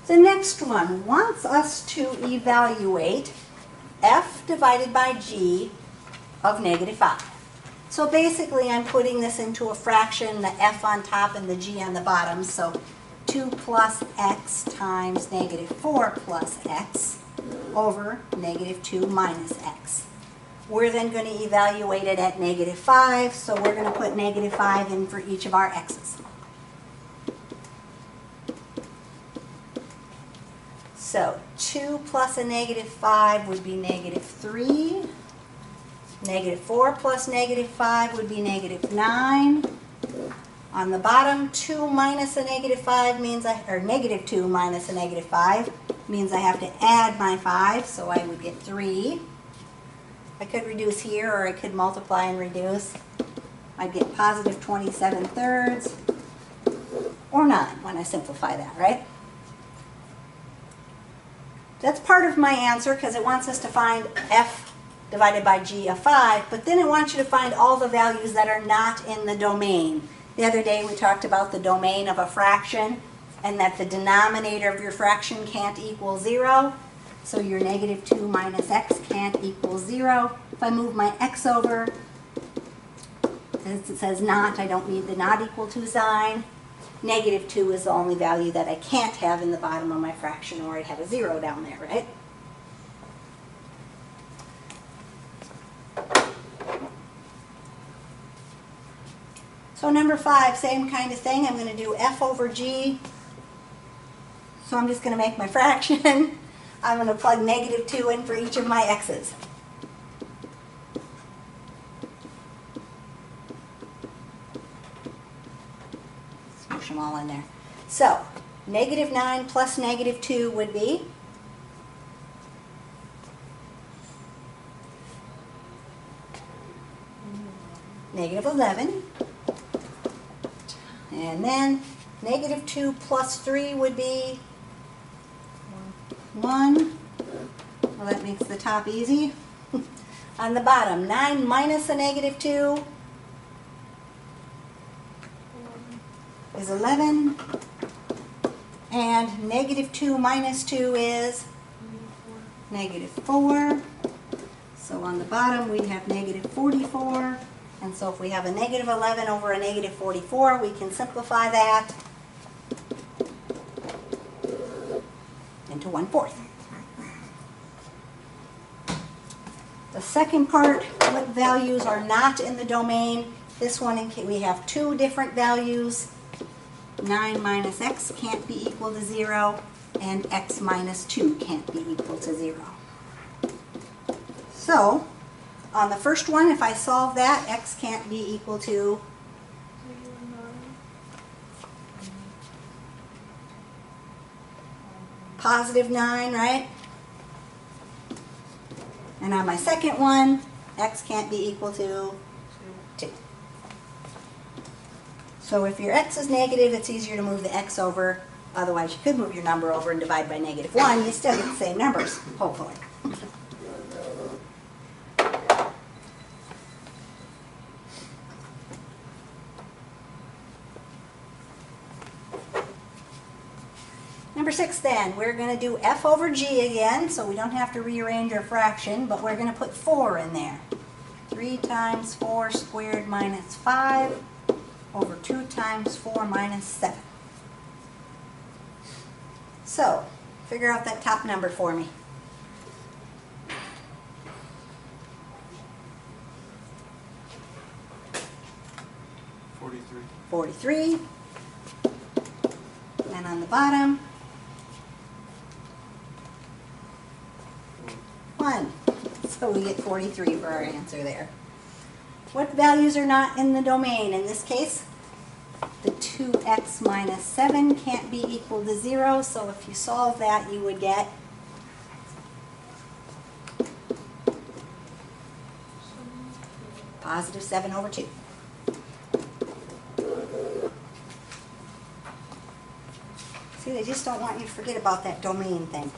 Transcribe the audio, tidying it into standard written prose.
The next one wants us to evaluate f divided by g of -5. So basically I'm putting this into a fraction, the f on top and the g on the bottom. So 2 plus x times -4 plus x over -2 minus x. We're then going to evaluate it at -5, so we're going to put -5 in for each of our x's. So 2 plus a -5 would be -3. -4 plus -5 would be -9. On the bottom, 2 minus a -5 means -2 minus a -5 means I have to add my 5, so I would get 3. I could reduce here, or I could multiply and reduce. I'd get positive 27/3, or 9 when I simplify that, right? That's part of my answer because it wants us to find f divided by g of 5, but then it wants you to find all the values that are not in the domain. The other day we talked about the domain of a fraction and that the denominator of your fraction can't equal 0. So your -2 minus x can't equal 0. If I move my x over, since it says not, I don't need the not equal to sign. -2 is the only value that I can't have in the bottom of my fraction, or I'd have a 0 down there, right? So number 5, same kind of thing. I'm going to do f over g. So I'm just going to make my fraction. I'm going to plug -2 in for each of my x's. Push them all in there. So -9 plus -2 would be -11. And then -2 plus 3 would be 1. Well, that makes the top easy. On the bottom, 9 minus a -2 is 11. And -2 minus 2 is -4. So on the bottom, we'd have -44. And so if we have a -11 over a -44, we can simplify that into 1/4. The second part, what values are not in the domain? This one, we have 2 different values. 9 minus x can't be equal to 0, and x minus 2 can't be equal to 0. So, on the first one, if I solve that, x can't be equal to +9, right? And on my second one, x can't be equal to 2. So if your x is negative, it's easier to move the x over. Otherwise, you could move your number over and divide by -1. You still get the same numbers, hopefully. Number 6 then, we're going to do f over g again, so we don't have to rearrange our fraction, but we're going to put 4 in there. 3 times 4 squared minus 5 over 2 times 4 minus 7. So, figure out that top number for me. $43. And on the bottom, 1. So we get 43 for our answer there. What values are not in the domain? In this case, the 2x minus 7 can't be equal to 0, so if you solve that, you would get positive 7 over 2. See, they just don't want you to forget about that domain thing.